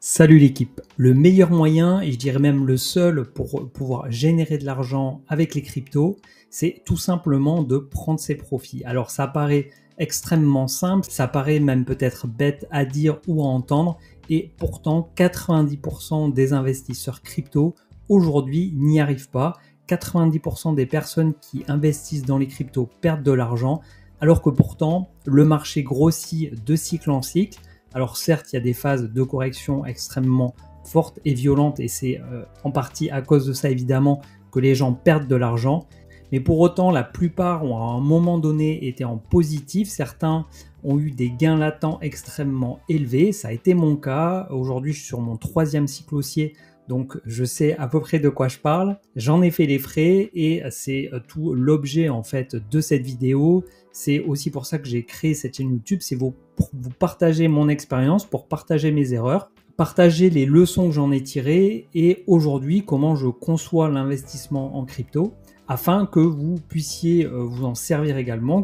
Salut l'équipe. Le meilleur moyen, et je dirais même le seul pour pouvoir générer de l'argent avec les cryptos, c'est tout simplement de prendre ses profits. Alors ça paraît extrêmement simple, ça paraît même peut-être bête à dire ou à entendre, et pourtant 90% des investisseurs crypto aujourd'hui n'y arrivent pas. 90% des personnes qui investissent dans les cryptos perdent de l'argent, alors que pourtant le marché grossit de cycle en cycle. Alors certes, il y a des phases de correction extrêmement fortes et violentes et c'est en partie à cause de ça évidemment que les gens perdent de l'argent. Mais pour autant, la plupart ont à un moment donné été en positif. Certains ont eu des gains latents extrêmement élevés. Ça a été mon cas. Aujourd'hui, je suis sur mon 3e cycle haussier. Donc je sais à peu près de quoi je parle. J'en ai fait les frais et c'est tout l'objet en fait de cette vidéo. C'est aussi pour ça que j'ai créé cette chaîne YouTube. C'est pour vous partager mon expérience, pour partager mes erreurs, partager les leçons que j'en ai tirées et aujourd'hui comment je conçois l'investissement en crypto afin que vous puissiez vous en servir également,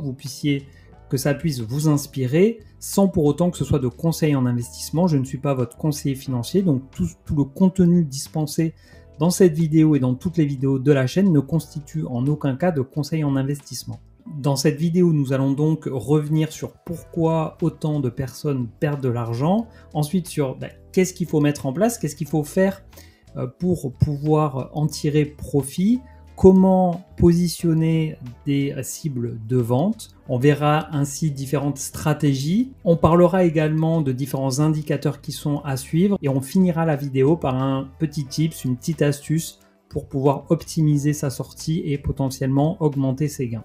que ça puisse vous inspirer sans pour autant que ce soit de conseils en investissement. Je ne suis pas votre conseiller financier, donc tout le contenu dispensé dans cette vidéo et dans toutes les vidéos de la chaîne ne constitue en aucun cas de conseils en investissement. Dans cette vidéo, nous allons donc revenir sur pourquoi autant de personnes perdent de l'argent, ensuite sur qu'est-ce qu'il faut mettre en place, qu'est-ce qu'il faut faire pour pouvoir en tirer profit, comment positionner des cibles de vente. On verra ainsi différentes stratégies. On parlera également de différents indicateurs qui sont à suivre et on finira la vidéo par un petit tips, une petite astuce pour pouvoir optimiser sa sortie et potentiellement augmenter ses gains.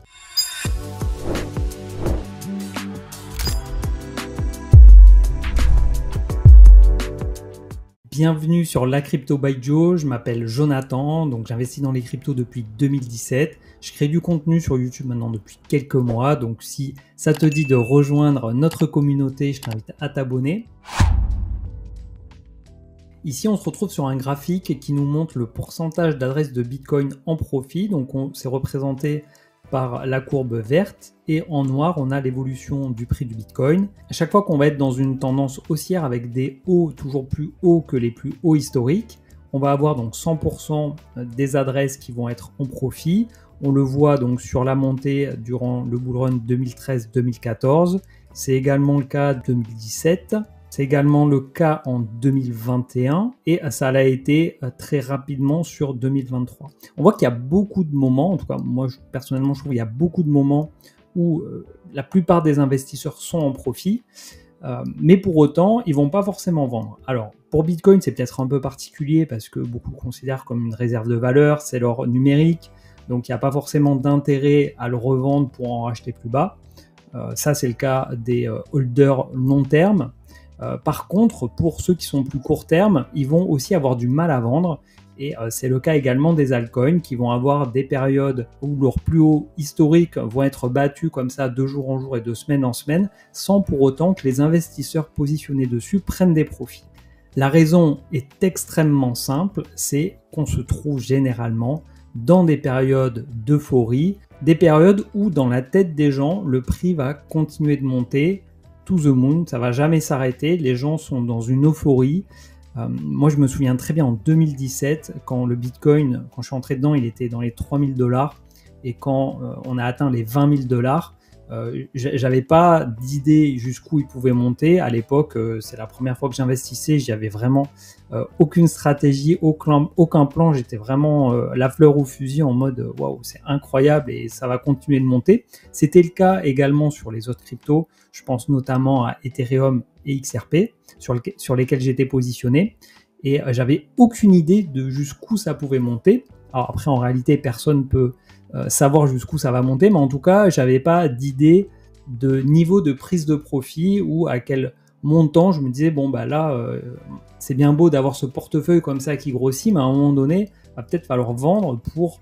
Bienvenue sur La Crypto by Joe, je m'appelle Jonathan, donc j'investis dans les cryptos depuis 2017. Je crée du contenu sur YouTube maintenant depuis quelques mois, donc si ça te dit de rejoindre notre communauté, je t'invite à t'abonner. Ici, on se retrouve sur un graphique qui nous montre le pourcentage d'adresses de Bitcoin en profit, donc c'est représenté par la courbe verte et en noir on a l'évolution du prix du Bitcoin. À chaque fois qu'on va être dans une tendance haussière avec des hauts toujours plus hauts que les plus hauts historiques, on va avoir donc 100% des adresses qui vont être en profit. On le voit donc sur la montée durant le bull run 2013-2014. C'est également le cas 2017. C'est également le cas en 2021 et ça l'a été très rapidement sur 2023. On voit qu'il y a beaucoup de moments, en tout cas moi personnellement je trouve qu'il y a beaucoup de moments où la plupart des investisseurs sont en profit, mais pour autant ils ne vont pas forcément vendre. Alors pour Bitcoin c'est peut-être un peu particulier parce que beaucoup le considèrent comme une réserve de valeur, c'est l'or numérique, donc il n'y a pas forcément d'intérêt à le revendre pour en racheter plus bas. Ça c'est le cas des holders long terme. Par contre, pour ceux qui sont plus court terme, ils vont aussi avoir du mal à vendre et c'est le cas également des altcoins qui vont avoir des périodes où leurs plus hauts historiques vont être battus comme ça de jour en jour et de semaine en semaine sans pour autant que les investisseurs positionnés dessus prennent des profits. La raison est extrêmement simple, c'est qu'on se trouve généralement dans des périodes d'euphorie, des périodes où dans la tête des gens, le prix va continuer de monter to the moon, ça va jamais s'arrêter, les gens sont dans une euphorie. Moi je me souviens très bien en 2017 quand le Bitcoin, quand je suis entré dedans, il était dans les 3000 $, et quand on a atteint les 20 000 $, j'avais pas d'idée jusqu'où il pouvait monter. À l'époque, c'est la première fois que j'investissais, j'avais vraiment aucune stratégie, aucun plan, j'étais vraiment la fleur au fusil en mode waouh, c'est incroyable et ça va continuer de monter. C'était le cas également sur les autres cryptos, je pense notamment à Ethereum et XRP sur lesquels j'étais positionné et j'avais aucune idée de jusqu'où ça pouvait monter. Alors après en réalité personne peut savoir jusqu'où ça va monter, mais en tout cas j'avais pas d'idée de niveau de prise de profit ou à quel montant je me disais bon bah là c'est bien beau d'avoir ce portefeuille comme ça qui grossit, mais à un moment donné va peut-être falloir vendre pour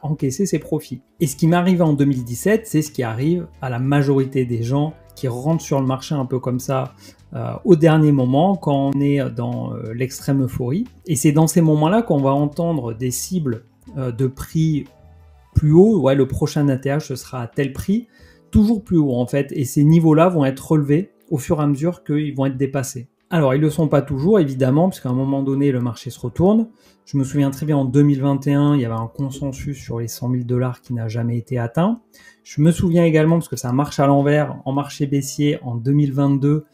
encaisser ses profits. Et ce qui m'arrive en 2017, c'est ce qui arrive à la majorité des gens qui rentrent sur le marché un peu comme ça au dernier moment quand on est dans l'extrême euphorie. Et c'est dans ces moments-là qu'on va entendre des cibles de prix plus haut, ouais, le prochain ATH ce sera à tel prix, toujours plus haut en fait, et ces niveaux-là vont être relevés au fur et à mesure qu'ils vont être dépassés. Alors, ils ne le sont pas toujours, évidemment, puisqu'à un moment donné, le marché se retourne. Je me souviens très bien, en 2021, il y avait un consensus sur les 100 000 $ qui n'a jamais été atteint. Je me souviens également, parce que ça marche à l'envers, en marché baissier, en 2022,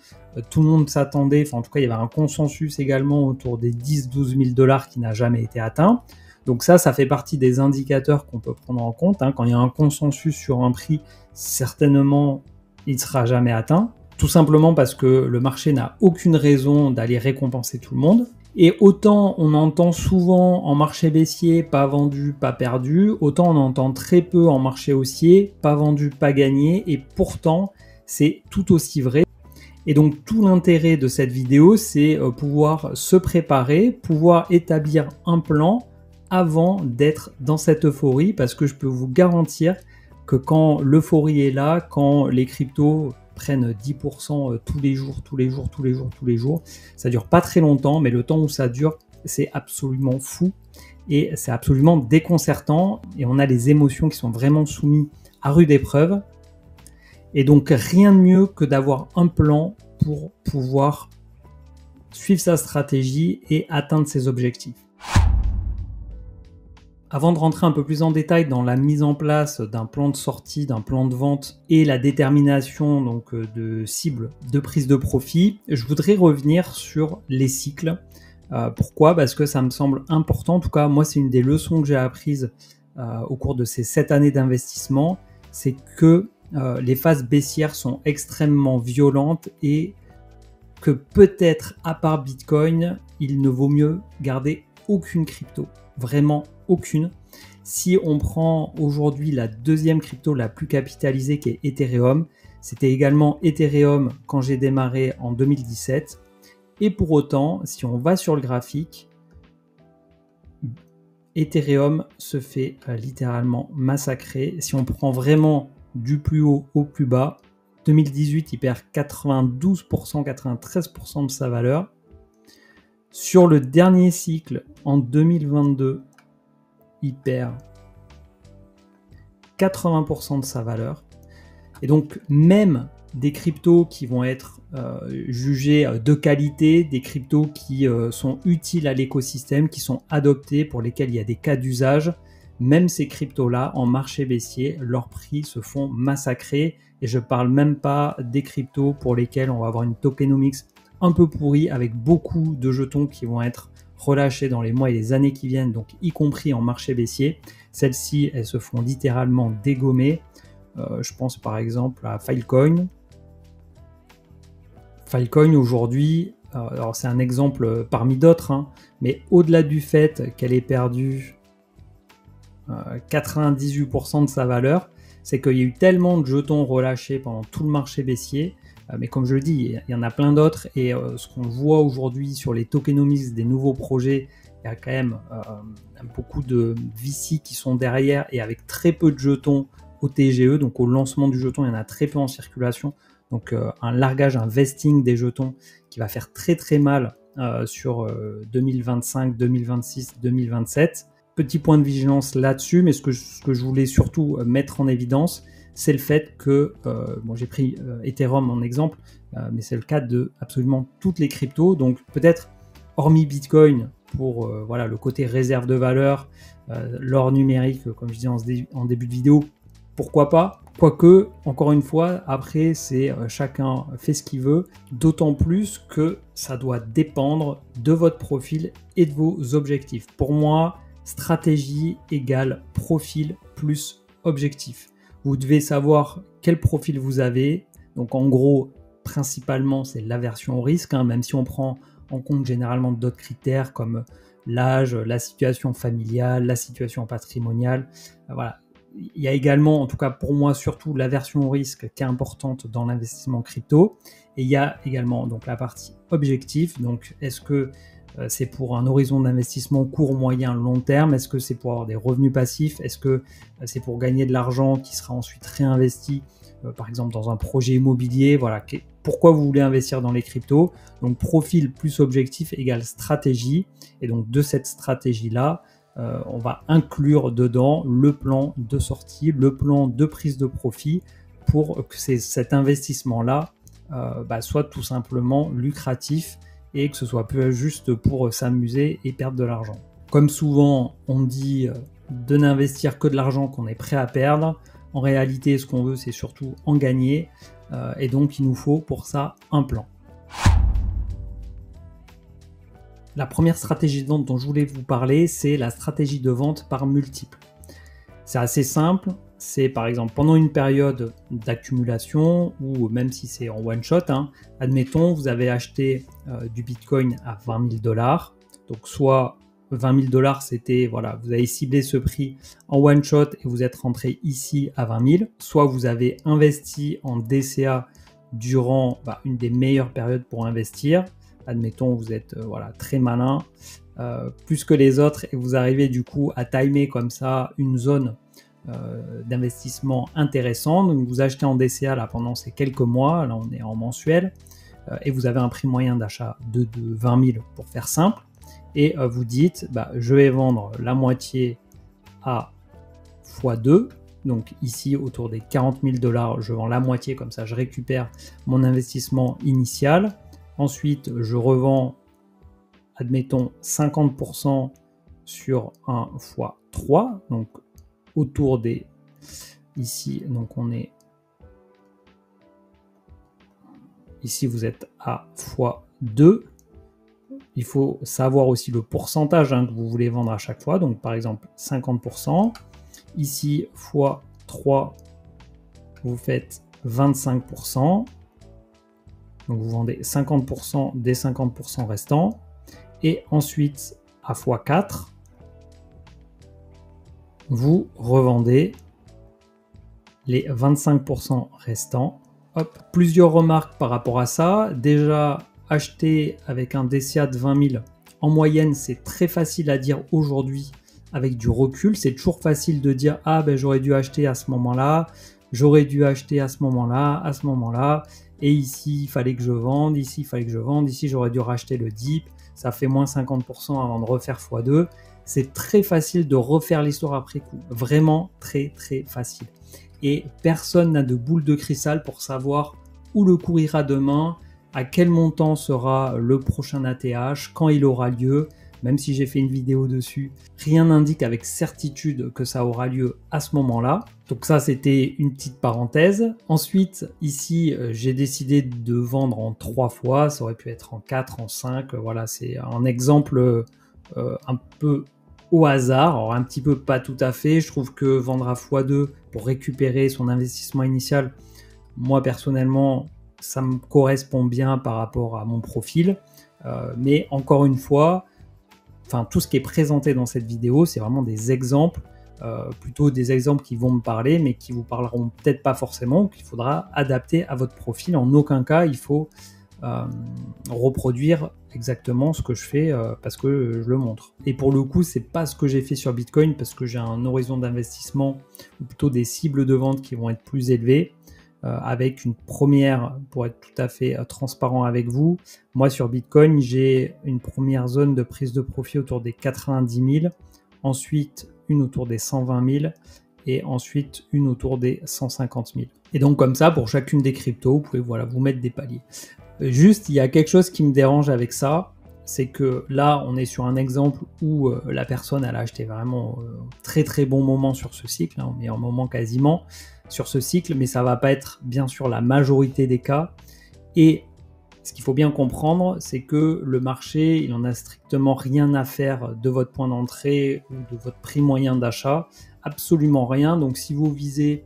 tout le monde s'attendait, enfin en tout cas, il y avait un consensus également autour des 10-12 000 $ qui n'a jamais été atteint. Donc ça fait partie des indicateurs qu'on peut prendre en compte. Quand il y a un consensus sur un prix, certainement, il ne sera jamais atteint. Tout simplement parce que le marché n'a aucune raison d'aller récompenser tout le monde. Et autant on entend souvent en marché baissier, pas vendu, pas perdu, autant on entend très peu en marché haussier, pas vendu, pas gagné, et pourtant c'est tout aussi vrai. Et donc tout l'intérêt de cette vidéo, c'est pouvoir se préparer, pouvoir établir un plan avant d'être dans cette euphorie, parce que je peux vous garantir que quand l'euphorie est là, quand les cryptos prennent 10% tous les jours, ça dure pas très longtemps, mais le temps où ça dure, c'est absolument fou et c'est absolument déconcertant, et on a les émotions qui sont vraiment soumises à rude épreuve. Et donc rien de mieux que d'avoir un plan pour pouvoir suivre sa stratégie et atteindre ses objectifs. Avant de rentrer un peu plus en détail dans la mise en place d'un plan de sortie, d'un plan de vente et la détermination donc de cible de prise de profit, je voudrais revenir sur les cycles. Pourquoi? Parce que ça me semble important. En tout cas, moi, c'est une des leçons que j'ai apprises au cours de ces 7 années d'investissement. C'est que les phases baissières sont extrêmement violentes et que peut-être, à part Bitcoin, il ne vaut mieux garder aucune crypto. Vraiment aucune. Si on prend aujourd'hui la deuxième crypto la plus capitalisée qui est Ethereum, c'était également Ethereum quand j'ai démarré en 2017. Et pour autant, si on va sur le graphique, Ethereum se fait littéralement massacrer. Si on prend vraiment du plus haut au plus bas, 2018, il perd 92%, 93% de sa valeur. Sur le dernier cycle, en 2022, il perd 80% de sa valeur. Et donc, même des cryptos qui vont être jugés de qualité, des cryptos qui sont utiles à l'écosystème, qui sont adoptés, pour lesquels il y a des cas d'usage, même ces cryptos-là, en marché baissier, leurs prix se font massacrer. Et je ne parle même pas des cryptos pour lesquels on va avoir une tokenomics un peu pourrie, avec beaucoup de jetons qui vont être relâchés dans les mois et les années qui viennent, donc y compris en marché baissier. Celles-ci, elles se font littéralement dégommer. Je pense par exemple à Filecoin. Filecoin aujourd'hui, alors c'est un exemple parmi d'autres, mais au-delà du fait qu'elle ait perdu 98% de sa valeur, c'est qu'il y a eu tellement de jetons relâchés pendant tout le marché baissier. Mais comme je le dis, il y en a plein d'autres, et ce qu'on voit aujourd'hui sur les tokenomics des nouveaux projets, il y a quand même beaucoup de VC qui sont derrière, et avec très peu de jetons au TGE, donc au lancement du jeton, il y en a très peu en circulation. Donc un largage, un vesting des jetons qui va faire très très mal sur 2025, 2026, 2027. Petit point de vigilance là-dessus, mais ce que je voulais surtout mettre en évidence, c'est le fait que, bon, j'ai pris Ethereum en exemple, mais c'est le cas de absolument toutes les cryptos. Donc peut-être, hormis Bitcoin, pour voilà, le côté réserve de valeur, l'or numérique, comme je disais en début de vidéo, pourquoi pas? Quoique, encore une fois, après, c'est chacun fait ce qu'il veut, d'autant plus que ça doit dépendre de votre profil et de vos objectifs. Pour moi, stratégie égale profil plus objectif. Vous devez savoir quel profil vous avez. Donc en gros, principalement, c'est l'aversion au risque, même si on prend en compte généralement d'autres critères comme l'âge, la situation familiale, la situation patrimoniale. Voilà. Il y a également, en tout cas pour moi surtout, l'aversion au risque qui est importante dans l'investissement crypto. Et il y a également donc la partie objectif. Donc est-ce que c'est pour un horizon d'investissement court, moyen, long terme? Est-ce que c'est pour avoir des revenus passifs? Est-ce que c'est pour gagner de l'argent qui sera ensuite réinvesti, par exemple dans un projet immobilier? Voilà. Pourquoi vous voulez investir dans les cryptos? Donc profil plus objectif égale stratégie. Et donc de cette stratégie-là, on va inclure dedans le plan de sortie, le plan de prise de profit pour que cet investissement-là soit tout simplement lucratif et que ce soit pas juste pour s'amuser et perdre de l'argent. Comme souvent on dit de n'investir que de l'argent qu'on est prêt à perdre, en réalité ce qu'on veut c'est surtout en gagner et donc il nous faut pour ça un plan. La première stratégie de vente dont je voulais vous parler, c'est la stratégie de vente par multiple. C'est assez simple, c'est par exemple pendant une période d'accumulation ou même si c'est en one shot, admettons vous avez acheté du Bitcoin à 20 000 $, donc soit 20 000 $ c'était, voilà, vous avez ciblé ce prix en one shot et vous êtes rentré ici à 20 000, soit vous avez investi en DCA durant une des meilleures périodes pour investir. Admettons, vous êtes très malin, plus que les autres, et vous arrivez du coup à timer comme ça une zone d'investissement intéressante. Donc vous achetez en DCA là pendant ces quelques mois, là on est en mensuel, et vous avez un prix moyen d'achat de 20 000 pour faire simple, et vous dites je vais vendre la moitié à x2. Donc ici autour des 40 000 $, je vends la moitié, comme ça je récupère mon investissement initial. Ensuite, je revends, admettons, 50% sur un x3, donc autour des... Ici, donc on est... Ici, vous êtes à x2. Il faut savoir aussi le pourcentage que vous voulez vendre à chaque fois. Donc, par exemple, 50%. Ici, x3, vous faites 25%. Donc vous vendez 50% des 50% restants. Et ensuite, à x4, vous revendez les 25% restants. Hop. Plusieurs remarques par rapport à ça. Déjà, acheter avec un DCA de 20 000, en moyenne, c'est très facile à dire aujourd'hui avec du recul. C'est toujours facile de dire « Ah, j'aurais dû acheter à ce moment-là, j'aurais dû acheter à ce moment-là, à ce moment-là. » Et ici, il fallait que je vende, ici, il fallait que je vende, ici, j'aurais dû racheter le dip, ça fait moins 50% avant de refaire x2. C'est très facile de refaire l'histoire après coup, vraiment très très facile. Et personne n'a de boule de cristal pour savoir où le cours ira demain, à quel montant sera le prochain ATH, quand il aura lieu. Même si j'ai fait une vidéo dessus, rien n'indique avec certitude que ça aura lieu à ce moment-là. Donc ça, c'était une petite parenthèse. Ensuite, ici, j'ai décidé de vendre en 3 fois. Ça aurait pu être en 4, en 5. Voilà, c'est un exemple un peu au hasard. Alors un petit peu pas tout à fait. Je trouve que vendre à x2 pour récupérer son investissement initial, moi personnellement, ça me correspond bien par rapport à mon profil. Mais encore une fois, tout ce qui est présenté dans cette vidéo, c'est vraiment des exemples, plutôt des exemples qui vont me parler, mais qui vous parleront peut-être pas forcément, qu'il faudra adapter à votre profil. En aucun cas, il faut reproduire exactement ce que je fais parce que je le montre. Et pour le coup, c'est pas ce que j'ai fait sur Bitcoin parce que j'ai un horizon d'investissement ou plutôt des cibles de vente qui vont être plus élevées. Avec une première, pour être tout à fait transparent avec vous, moi sur Bitcoin, j'ai une première zone de prise de profit autour des 90 000, ensuite une autour des 120 000 et ensuite une autour des 150 000. Et donc comme ça, pour chacune des cryptos, vous pouvez vous mettre des paliers. Juste, il y a quelque chose qui me dérange avec ça, c'est que là, on est sur un exemple où la personne, elle a acheté vraiment très très bon moment sur ce cycle, on est en moment quasiment sur ce cycle, mais ça va pas être bien sûr la majorité des cas. Et ce qu'il faut bien comprendre, c'est que le marché, il en a strictement rien à faire de votre point d'entrée ou de votre prix moyen d'achat, absolument rien. Donc si vous visez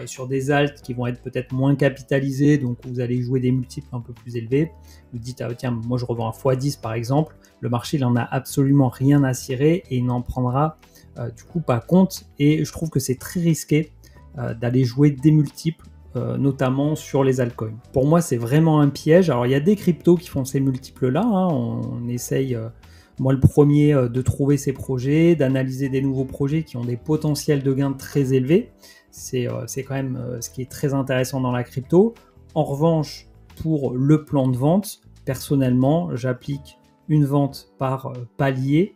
sur des alts qui vont être peut-être moins capitalisés, donc vous allez jouer des multiples un peu plus élevés, vous dites tiens, moi je revends à x10 par exemple, le marché il en a absolument rien à cirer et il n'en prendra du coup pas compte, et je trouve que c'est très risqué d'aller jouer des multiples, notamment sur les altcoins. Pour moi, c'est vraiment un piège. Alors, il y a des cryptos qui font ces multiples-là. On essaye, moi le premier, de trouver ces projets, d'analyser des nouveaux projets qui ont des potentiels de gains très élevés. C'est quand même ce qui est très intéressant dans la crypto. En revanche, pour le plan de vente, personnellement, j'applique une vente par palier.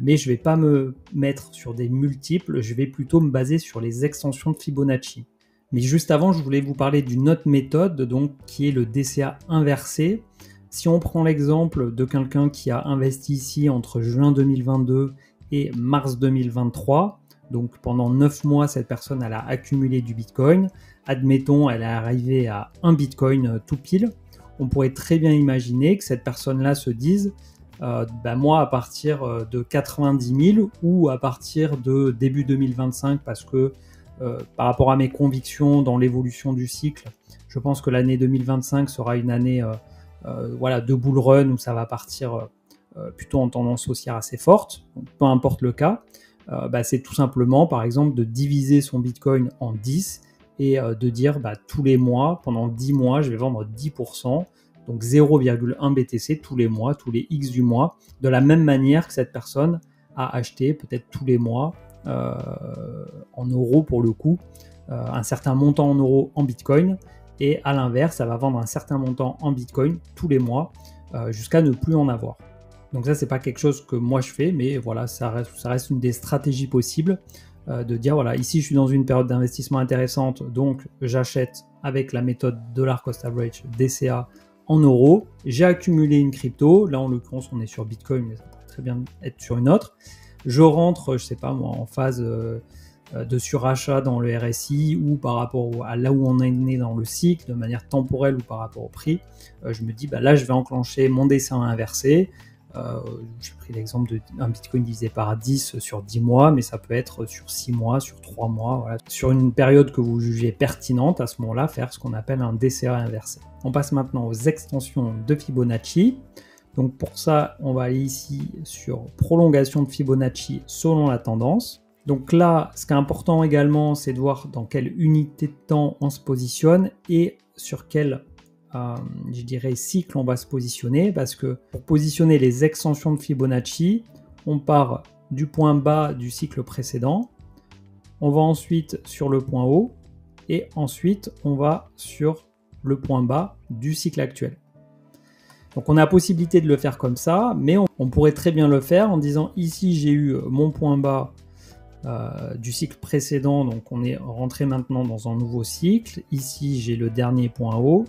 Mais je ne vais pas me mettre sur des multiples, je vais plutôt me baser sur les extensions de Fibonacci. Mais juste avant, je voulais vous parler d'une autre méthode, donc, qui est le DCA inversé. Si on prend l'exemple de quelqu'un qui a investi ici entre juin 2022 et mars 2023, donc pendant 9 mois, cette personne elle a accumulé du Bitcoin. Admettons, elle est arrivée à 1 Bitcoin tout pile. On pourrait très bien imaginer que cette personne-là se dise moi, à partir de 90 000 ou à partir de début 2025, parce que par rapport à mes convictions dans l'évolution du cycle, je pense que l'année 2025 sera une année de bull run où ça va partir plutôt en tendance haussière assez forte. Donc, peu importe le cas, c'est tout simplement, par exemple, de diviser son Bitcoin en 10 et de dire tous les mois, pendant 10 mois, je vais vendre 10%, donc 0,1 BTC tous les mois, tous les X du mois, de la même manière que cette personne a acheté peut-être tous les mois, en euros pour le coup, un certain montant en euros en Bitcoin, et à l'inverse, ça va vendre un certain montant en Bitcoin tous les mois jusqu'à ne plus en avoir. Donc ça, c'est pas quelque chose que moi je fais, mais voilà, ça reste une des stratégies possibles de dire voilà, ici je suis dans une période d'investissement intéressante, donc j'achète avec la méthode dollar cost average DCA en euros, j'ai accumulé une crypto, là en l'occurrence on est sur Bitcoin, mais ça pourrait très bien être sur une autre. Je rentre, je sais pas moi, en phase de surachat dans le RSI ou par rapport à là où on est né dans le cycle, de manière temporelle ou par rapport au prix. Je me dis, là je vais enclencher mon dessin inversé. J'ai pris l'exemple d'un Bitcoin divisé par 10 sur 10 mois, mais ça peut être sur 6 mois, sur 3 mois, voilà. Sur une période que vous jugez pertinente, à ce moment-là, faire ce qu'on appelle un DCA inversé. On passe maintenant aux extensions de Fibonacci. Donc pour ça, on va aller ici sur prolongation de Fibonacci selon la tendance. Donc là, ce qui est important également, c'est de voir dans quelle unité de temps on se positionne et sur quel je dirais cycle on va se positionner, parce que pour positionner les extensions de Fibonacci, on part du point bas du cycle précédent, on va ensuite sur le point haut et ensuite on va sur le point bas du cycle actuel. Donc on a la possibilité de le faire comme ça, mais on pourrait très bien le faire en disant ici j'ai eu mon point bas du cycle précédent, donc on est rentré maintenant dans un nouveau cycle, ici j'ai le dernier point haut,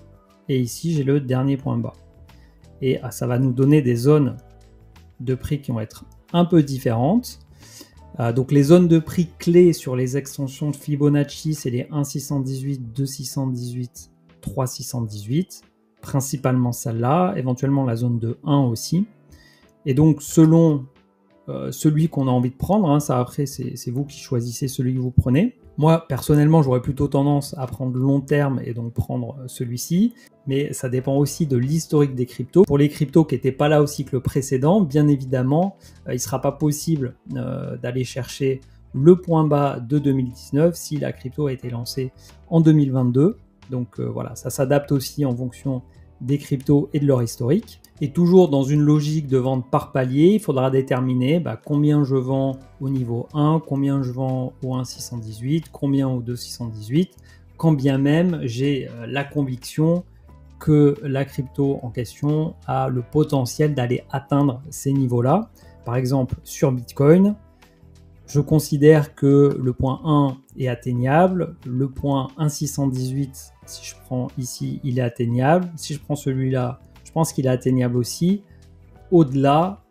et ici j'ai le dernier point bas. Et ça va nous donner des zones de prix qui vont être un peu différentes. Donc les zones de prix clés sur les extensions de Fibonacci, c'est les 1,618, 2,618, 3,618, principalement celle-là, éventuellement la zone de 1 aussi. Et donc selon celui qu'on a envie de prendre, ça après c'est vous qui choisissez celui que vous prenez. Moi, personnellement, j'aurais plutôt tendance à prendre long terme et donc prendre celui-ci, mais ça dépend aussi de l'historique des cryptos. Pour les cryptos qui n'étaient pas là au cycle précédent, bien évidemment, il ne sera pas possible d'aller chercher le point bas de 2019 si la crypto a été lancée en 2022. Donc voilà, ça s'adapte aussi en fonction des cryptos et de leur historique. Et toujours dans une logique de vente par palier, il faudra déterminer combien je vends au niveau 1, combien je vends au 1,618, combien au 2,618, quand bien même j'ai la conviction que la crypto en question a le potentiel d'aller atteindre ces niveaux-là. Par exemple, sur Bitcoin, je considère que le point 1 est atteignable, le point 1,618, si je prends ici, il est atteignable. Si je prends celui-là, je pense qu'il est atteignable aussi. Au-delà,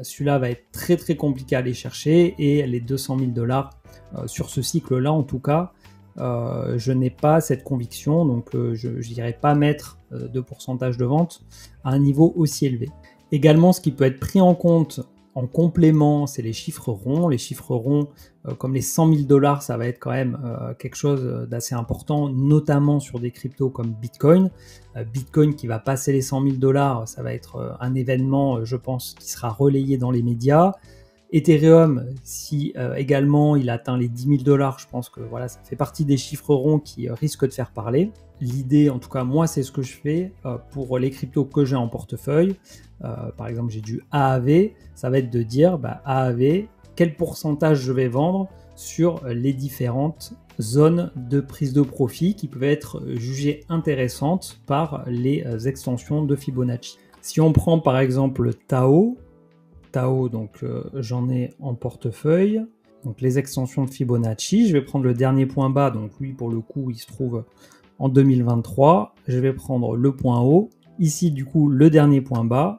celui-là va être très très compliqué à aller chercher et les 200 000 $ sur ce cycle-là, en tout cas, je n'ai pas cette conviction, donc je n'irai pas mettre de pourcentage de vente à un niveau aussi élevé. Également, ce qui peut être pris en compte en complément, c'est les chiffres ronds. Les chiffres ronds, comme les 100 000 $, ça va être quand même quelque chose d'assez important, notamment sur des cryptos comme Bitcoin. Bitcoin qui va passer les 100 000 $, ça va être un événement, je pense, qui sera relayé dans les médias. Ethereum, si également il atteint les 10 000 $, je pense que voilà, ça fait partie des chiffres ronds qui risquent de faire parler. L'idée, en tout cas moi, c'est ce que je fais pour les cryptos que j'ai en portefeuille. Par exemple, j'ai du AAV, ça va être de dire AAV, quel pourcentage je vais vendre sur les différentes zones de prise de profit qui peuvent être jugées intéressantes par les extensions de Fibonacci. Si on prend par exemple Tao, donc j'en ai en portefeuille. donc les extensions de Fibonacci. Je vais prendre le dernier point bas, donc lui pour le coup il se trouve en 2023. Je vais prendre le point haut, ici du coup le dernier point bas,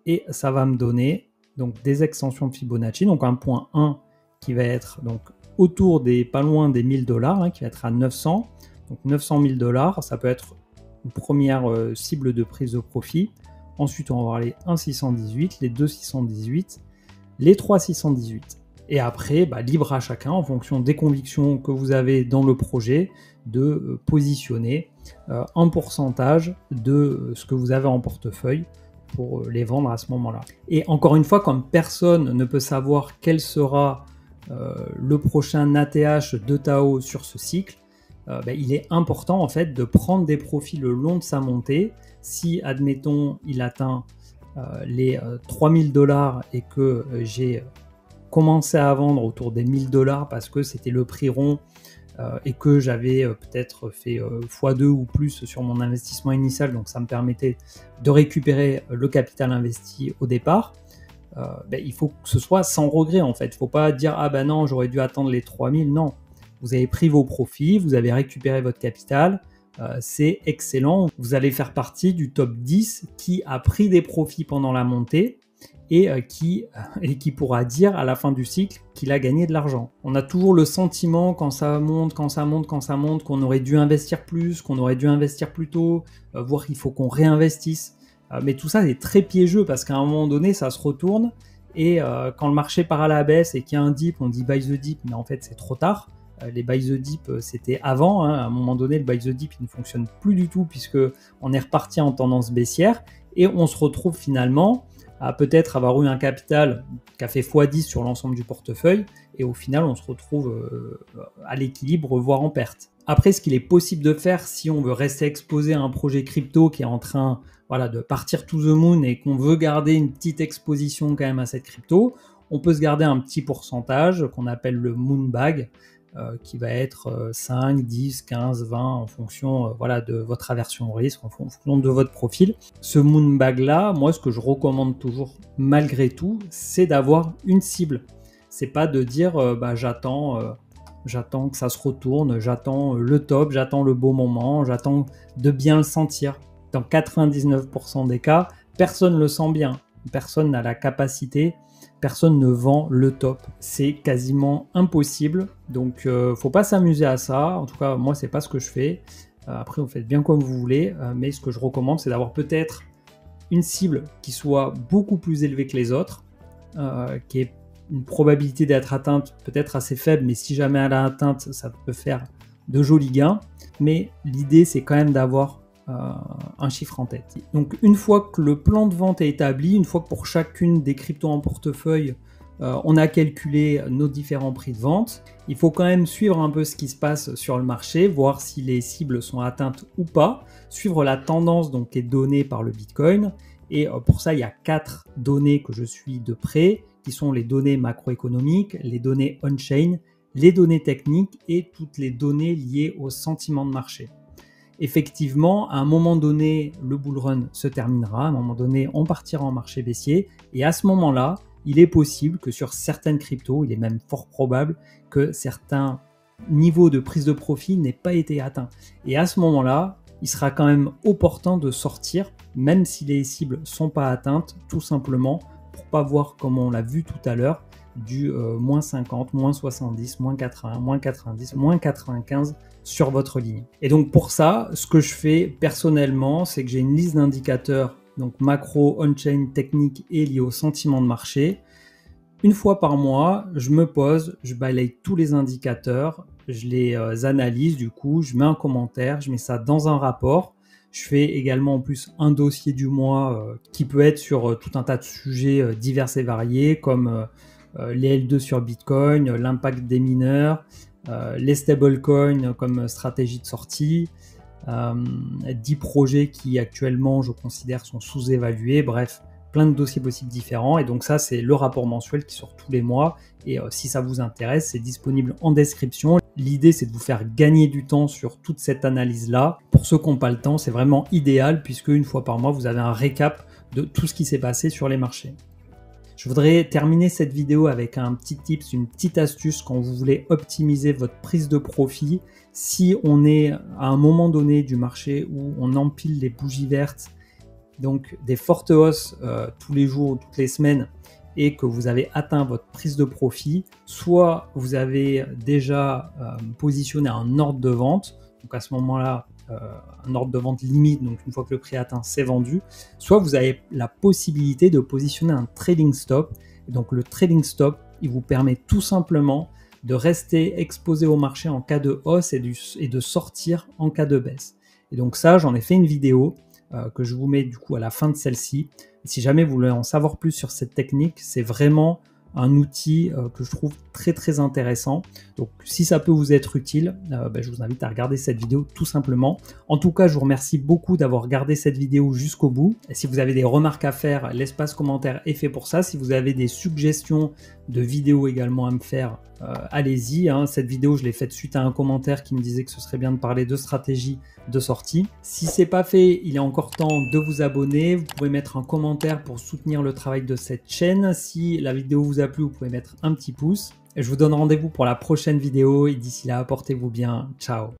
et ça va me donner donc des extensions de Fibonacci, donc un point 1 qui va être donc autour des, pas loin des 1000 $, qui va être à 900, donc 900 000 $, ça peut être une première cible de prise de profit. Ensuite on va voir les 1,618, les 2,618, les 3,618. Et après, libre à chacun, en fonction des convictions que vous avez dans le projet, de positionner un pourcentage de ce que vous avez en portefeuille pour les vendre à ce moment-là. Et encore une fois, comme personne ne peut savoir quel sera le prochain ATH de Tao sur ce cycle, il est important en fait de prendre des profits le long de sa montée. Si, admettons, il atteint les 3000 $, et que j'ai commencé à vendre autour des 1000 $ parce que c'était le prix rond et que j'avais peut-être fait x2 ou plus sur mon investissement initial, donc ça me permettait de récupérer le capital investi au départ. Il faut que ce soit sans regret en fait. Il ne faut pas dire ah ben non, j'aurais dû attendre les 3000. Non, vous avez pris vos profits, vous avez récupéré votre capital, c'est excellent. Vous allez faire partie du top 10 qui a pris des profits pendant la montée et qui pourra dire à la fin du cycle qu'il a gagné de l'argent. On a toujours le sentiment quand ça monte, qu'on aurait dû investir plus, qu'on aurait dû investir plus tôt, voire qu'il faut qu'on réinvestisse. Mais tout ça est très piégeux parce qu'à un moment donné ça se retourne et quand le marché part à la baisse et qu'il y a un dip, on dit buy the dip, mais en fait c'est trop tard. Les buy the dip c'était avant, hein. À un moment donné le buy the dip il ne fonctionne plus du tout puisque on est reparti en tendance baissière et on se retrouve finalement à peut-être avoir eu un capital qui a fait x10 sur l'ensemble du portefeuille et au final on se retrouve à l'équilibre voire en perte. Après, ce qu'il est possible de faire si on veut rester exposé à un projet crypto qui est en train de partir to the moon et qu'on veut garder une petite exposition quand même à cette crypto, on peut se garder un petit pourcentage qu'on appelle le moon bag qui va être 5, 10, 15, 20 en fonction de votre aversion au risque, en fonction de votre profil. Ce moon bag là, moi ce que je recommande toujours malgré tout, c'est d'avoir une cible. C'est pas de dire j'attends que ça se retourne, j'attends le top, j'attends le beau moment, j'attends de bien le sentir. Dans 99% des cas, personne ne le sent bien, personne n'a la capacité, personne ne vend le top. C'est quasiment impossible, donc faut pas s'amuser à ça. En tout cas, moi, c'est pas ce que je fais. Après, vous faites bien comme vous voulez, mais ce que je recommande, c'est d'avoir peut-être une cible qui soit beaucoup plus élevée que les autres, qui est une probabilité d'être atteinte peut-être assez faible, mais si jamais elle est atteinte, ça peut faire de jolis gains. Mais l'idée, c'est quand même d'avoir un chiffre en tête. Donc une fois que le plan de vente est établi, une fois que pour chacune des cryptos en portefeuille, on a calculé nos différents prix de vente, il faut quand même suivre un peu ce qui se passe sur le marché, voir si les cibles sont atteintes ou pas, suivre la tendance donc, qui est donnée par le Bitcoin. Et pour ça, il y a 4 données que je suis de près, qui sont les données macroéconomiques, les données on-chain, les données techniques et toutes les données liées au sentiment de marché. Effectivement, à un moment donné, le bull run se terminera, à un moment donné, on partira en marché baissier, et à ce moment-là, il est possible que sur certaines cryptos, il est même fort probable que certains niveaux de prise de profit n'aient pas été atteints. Et à ce moment-là, il sera quand même opportun de sortir, même si les cibles ne sont pas atteintes, tout simplement pour ne pas voir, comme on l'a vu tout à l'heure, du moins 50, moins 70, moins 80, moins 90, moins 95 sur votre ligne. Et donc pour ça, ce que je fais personnellement, c'est que j'ai une liste d'indicateurs, donc macro, on-chain, technique et liés au sentiment de marché. Une fois par mois, je me pose, je balaye tous les indicateurs, je les analyse du coup, je mets un commentaire, je mets ça dans un rapport. Je fais également en plus un dossier du mois qui peut être sur tout un tas de sujets divers et variés comme les L2 sur Bitcoin, l'impact des mineurs, les stablecoins comme stratégie de sortie, 10 projets qui actuellement je considère sont sous-évalués, bref, plein de dossiers possibles différents. Et donc ça, c'est le rapport mensuel qui sort tous les mois. Et si ça vous intéresse, c'est disponible en description. L'idée, c'est de vous faire gagner du temps sur toute cette analyse-là. Pour ceux qui n'ont pas le temps, c'est vraiment idéal puisque une fois par mois, vous avez un récap de tout ce qui s'est passé sur les marchés. Je voudrais terminer cette vidéo avec un petit tips, une petite astuce quand vous voulez optimiser votre prise de profit. Si on est à un moment donné du marché où on empile les bougies vertes, donc des fortes hausses tous les jours ou toutes les semaines, et que vous avez atteint votre prise de profit, soit vous avez déjà positionné un ordre de vente, donc à ce moment-là, un ordre de vente limite, donc une fois que le prix est atteint, c'est vendu, soit vous avez la possibilité de positionner un trading stop. Et donc le trading stop, il vous permet tout simplement de rester exposé au marché en cas de hausse et de sortir en cas de baisse. Et donc ça, j'en ai fait une vidéo que je vous mets du coup à la fin de celle-ci. Si jamais vous voulez en savoir plus sur cette technique, c'est vraiment un outil que je trouve très intéressant. Donc si ça peut vous être utile, je vous invite à regarder cette vidéo tout simplement. En tout cas, je vous remercie beaucoup d'avoir regardé cette vidéo jusqu'au bout. Et si vous avez des remarques à faire, l'espace commentaire est fait pour ça. Si vous avez des suggestions de vidéos également à me faire, allez-y. Cette vidéo, je l'ai faite suite à un commentaire qui me disait que ce serait bien de parler de stratégie de sortie. Si ce n'est pas fait, il est encore temps de vous abonner. Vous pouvez mettre un commentaire pour soutenir le travail de cette chaîne. Si la vidéo vous a plu, vous pouvez mettre un petit pouce. Et je vous donne rendez-vous pour la prochaine vidéo. Et d'ici là, portez-vous bien. Ciao.